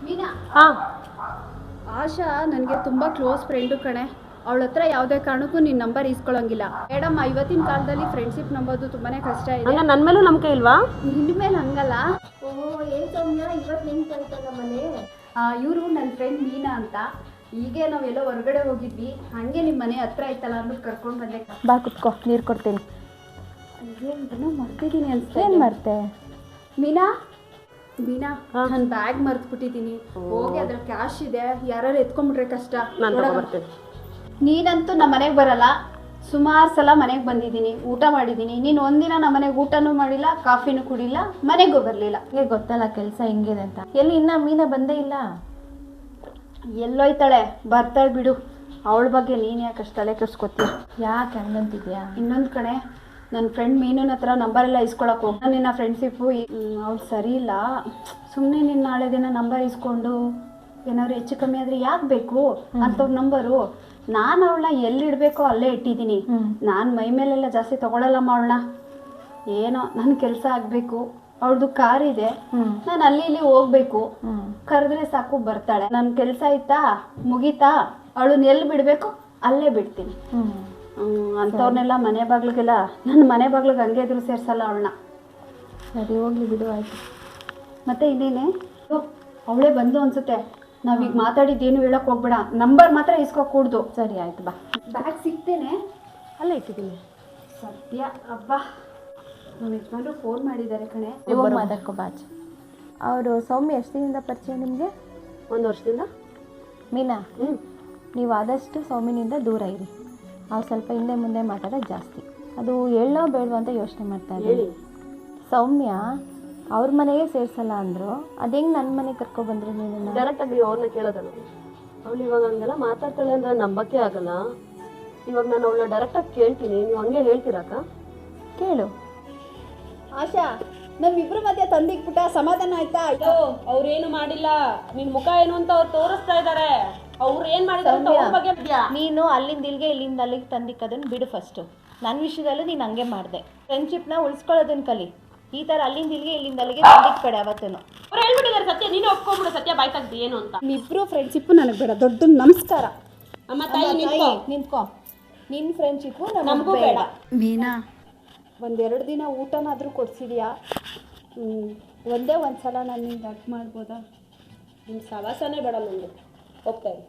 ಮೀನಾ, ಹಾಂ ಆಶಾ ನನಗೆ ತುಂಬ ಕ್ಲೋಸ್ ಫ್ರೆಂಡು ಕಣೆ. ಅವಳ ಹತ್ರ ಯಾವುದೇ ಕಾರಣಕ್ಕೂ ನಿನ್ನ ನಂಬರ್ ಇಸ್ಕೊಳ್ಳೋಂಗಿಲ್ಲ. ಮೇಡಮ್, ಇವತ್ತಿನ ಕಾಲದಲ್ಲಿ ಫ್ರೆಂಡ್ಶಿಪ್ ನಂಬೋದು ತುಂಬಾ ಕಷ್ಟ ಇದೆ. ಹಂಗ ನನ್ನ ಮೇಲೂ ನಂಬಿಕೆ ಇಲ್ವಾ? ನಿನ್ನ ಮೇಲೆ ಹಂಗಲ್ಲ. ಏನು ಸೌಮ್ಯ, ಇವತ್ತು ಲಿಂಕ್ ಆಯ್ತಲ್ಲ ಮನೆ. ಇವರು ನನ್ನ ಫ್ರೆಂಡ್ ಮೀನಾ ಅಂತ. ಹೀಗೆ ನಾವೆಲ್ಲೋ ಹೊರಗಡೆ ಹೋಗಿದ್ವಿ, ಹಾಗೆ ನಿಮ್ಮ ಮನೆ ಹತ್ರ ಆಯ್ತಲ್ಲ ಅಂದ್ಬಿಟ್ಟು ಕರ್ಕೊಂಡು ಬಂದೆ. ಬಾ ಕುತ್ಕೋ, ನೀರು ಕೊಡ್ತೀನಿ. ಅಯ್ಯೋ, ಮರ್ತಿದ್ದೀನಿ ಅನ್ಸುತ್ತೆ. ಏನು ಮರ್ತೆ? ಮೀನಾ, ನಾನು ಬ್ಯಾಗ್ ಮರ್ತ್ಬಿಟ್ಟಿದ್ದೀನಿ. ಹೋಗಿ ಅದ್ರ ಕ್ಯಾಶ್ ಇದೆ, ಯಾರು ಎತ್ಕೊಂಡ್ಬಿಟ್ರೆ ಕಷ್ಟ. ನೀನಂತೂ ನಮ್ಮ ಮನೆಗೆ ಬರಲ್ಲ. ಸುಮಾರು ಸಲ ಮನೆಗೆ ಬಂದಿದ್ದೀನಿ, ಊಟ ಮಾಡಿದ್ದೀನಿ. ನೀನು ಒಂದಿನ ನಮ್ಮ ಮನೆಗೆ ಊಟನೂ ಮಾಡಿಲ್ಲ, ಕಾಫಿನೂ ಕುಡಿಲ್ಲ, ಮನೆಗೂ ಬರಲಿಲ್ಲ. ನಿಮಗೆ ಗೊತ್ತಲ್ಲ ಕೆಲಸ ಹೆಂಗಿದೆ ಅಂತ. ಎಲ್ಲಿ ಇನ್ನ ಮೀನಾ ಬಂದೇ ಇಲ್ಲ? ಎಲ್ಲೋಯ್ತಾಳೆ, ಬರ್ತಾಳೆ ಬಿಡು. ಅವಳ ಬಗ್ಗೆ ನೀನು ಯಾಕೆ ಅಷ್ಟು ತಲೆ ಕೆಡ್ಸ್ಕೊತೀಯ? ಯಾಕೆ ಹಂಗಂತಿದ್ಯಾ? ಇನ್ನೊಂದು ಕಣೆ, ನನ್ನ ಫ್ರೆಂಡ್ ಮೀನನ ಹತ್ರ ನಂಬರೆಲ್ಲ ಇಸ್ಕೊಳಕ್ಕೆ ಹೋಗಿ ನಿನ್ನ ಫ್ರೆಂಡ್ಶಿಪ್ಪು ಅವ್ಳು ಸರಿ ಇಲ್ಲ. ಸುಮ್ಮನೆ ನಿನ್ನ ನಾಳೆ ದಿನ ನಂಬರ್ ಇಸ್ಕೊಂಡು ಏನಾದ್ರು ಹೆಚ್ಚು ಕಮ್ಮಿ ಆದರೆ ಯಾಕೆ ಬೇಕು ಅಂಥವ್ರ ನಂಬರು? ನಾನು ಅವಳನ್ನ ಎಲ್ಲಿಡಬೇಕೋ ಅಲ್ಲೇ ಇಟ್ಟಿದ್ದೀನಿ. ನಾನು ಮೈ ಮೇಲೆಲ್ಲ ಜಾಸ್ತಿ ತೊಗೊಳಲ್ಲಮ್ಮ ಅವಳನ್ನ. ಏನೋ ನನ್ನ ಕೆಲಸ ಆಗಬೇಕು, ಅವಳದು ಕಾರ್ ಇದೆ, ನಾನು ಅಲ್ಲಿ ಇಲ್ಲಿ ಹೋಗ್ಬೇಕು. ಕರೆದ್ರೆ ಸಾಕು ಬರ್ತಾಳೆ. ನನ್ನ ಕೆಲಸ ಆಯ್ತಾ ಮುಗೀತಾ, ಅವಳನ್ನ ಎಲ್ಲಿ ಬಿಡಬೇಕು ಅಲ್ಲೇ ಬಿಡ್ತೀನಿ. ಅಂಥವ್ರನ್ನೆಲ್ಲ ಮನೆ ಬಾಗ್ಲಿಗೆಲ್ಲ, ನನ್ನ ಮನೆ ಬಾಗ್ಲಿಗೆ ಹಂಗೆ ಎದುರು ಸೇರಿಸಲ್ಲ ಅವಳನ್ನ. ಸರಿ, ಹೋಗ್ಲಿ ಬಿಡು, ಆಯಿತು. ಮತ್ತೆ ಇನ್ನೇನೆ, ಅವಳೇ ಬಂದು ಅನ್ಸುತ್ತೆ. ನಾವೀಗ ಮಾತಾಡಿದ್ದೇನು ಹೇಳಕ್ಕೆ ಹೋಗ್ಬೇಡ, ನಂಬರ್ ಮಾತ್ರ ಇಸ್ಕೊಕೂಡ್ದು. ಸರಿ ಆಯಿತು, ಬಾ. ಬ್ಯಾಗ್ ಸಿಗ್ತೇನೆ, ಅಲ್ಲೇ ಇಟ್ಟಿದ್ದೀನಿ. ಸದ್ಯ. ಹಬ್ಬ, ನಮ್ಮ ಯಜಮಾನ್ರು ಫೋನ್ ಮಾಡಿದ್ದಾರೆ ಕಣೆ. ಇವಾಗ ಮಾತಾಡ್ಕೊ ಬಾಚ್. ಅವರು ಸೌಮ್ಯ ಎಷ್ಟು ದಿನದಿಂದ ಪರಿಚಯ ನಿಮಗೆ? 1 ವರ್ಷದಿಂದ. ಮೀನಾ, ನೀವು ಆದಷ್ಟು ಸೌಮ್ಯನಿಂದ ದೂರ ಇರಿ. ಅವ್ರು ಸ್ವಲ್ಪ ಹಿಂದೆ ಮುಂದೆ ಮಾತಾಡೋದು ಜಾಸ್ತಿ. ಅದು ಹೇಳೋ ಬೇಡವಾ ಅಂತ ಯೋಚನೆ ಮಾಡ್ತಾ ಇದ್ದೀನಿ. ಸೌಮ್ಯ ಅವ್ರ ಮನೆಗೆ ಸೇರಿಸಲ್ಲ ಅಂದರು, ಅದು ಹೆಂಗೆ ನನ್ನ ಮನೆಗೆ ಕರ್ಕೊಬಂದ್ರಿ ನೀನು? ಡೈರೆಕ್ಟಾಗಿ ಅವ್ರನ್ನ ಕೇಳೋದಲ್ಲ. ಅವಳು ಇವಾಗ ಹಂಗೆಲ್ಲ ಮಾತಾಡ್ತಾಳೆ ಅಂದರೆ ನಂಬಕ್ಕೆ ಆಗಲ್ಲ. ಇವಾಗ ನಾನು ಅವಳನ್ನ ಡೈರೆಕ್ಟಾಗಿ ಕೇಳ್ತೀನಿ, ನೀವು ಹಂಗೆ ಹೇಳ್ತೀರಾಕ? ಕೇಳು. ಆಶಾ, ನಮ್ಮಿಬ್ರು ಮಧ್ಯೆ ತಂದಿಕ್ಬಿಟ್ಟ, ಸಮಾಧಾನ ಆಯ್ತಾ? ಅವ್ರೇನು ಮಾಡಿಲ್ಲ, ನಿನ್ ಮುಖ ಏನು ಅಂತ ಅವ್ರು ತೋರಿಸ್ತಾ ಇದ್ದಾರೆ. ಅವ್ರು ಏನು ಮಾಡಿದ್ರೆ ನೀನು ಅಲ್ಲಿಂದ ಇಲ್ಲಿಗೆ ಇಲ್ಲಿಂದ ಅಲ್ಲಿಗೆ ತಂದಿಕ್ಕದನ್ನು ಬಿಡು. ಫಸ್ಟು ನನ್ನ ವಿಷಯದಲ್ಲೂ ನೀನು ಹಂಗೆ ಮಾಡಿದೆ. ಫ್ರೆಂಡ್ಶಿಪ್ನ ಉಳಿಸ್ಕೊಳ್ಳೋದನ್ನು ಕಲಿ. ಈ ಥರ ಅಲ್ಲಿಂದ ಇಲ್ಲಿಗೆ ಇಲ್ಲಿಂದ ಅಲ್ಲಿಗೆ ತಂದಿಕ್ಬೇಡ ಅವತ್ತೂ. ಅವ್ರು ಹೇಳ್ಬಿಟ್ಟಿದ್ದಾರೆ ಸತ್ಯ, ನೀನು ಒಪ್ಕೊಂಡ್ಬಿಡು. ಸತ್ಯ ಬಾಯ್ ತೆಗ್ದು ಏನು ಅಂತ. ನಿಮ್ಮಿಬ್ರು ಫ್ರೆಂಡ್ಶಿಪ್ಪು ನನಗೆ ಬೇಡ. ದೊಡ್ಡ ನಮಸ್ಕಾರ. ಅಮ್ಮ ತಾಯಿ ನಿಂತ್ಕೋ. ನಿನ್ನ ಫ್ರೆಂಡ್ಶಿಪ್ಪು ನಮಗೂ ಬೇಡ. ಮೀನಾ, 1-2 ದಿನ ಊಟನಾದರೂ ಕೊಡ್ಸಿದ್ಯಾ? ಒಂದೇ ಒಂದು ಸಲ ನನ್ನಿಂದ ಅಡ್ಗೆ ಮಾಡ್ಬೋದಾ? ನಿಮ್ಮ ಸವಾಸನೇ ಬೇಡ ನನಗೆ. ಹೋಗ್ತಾ ಇರಿ.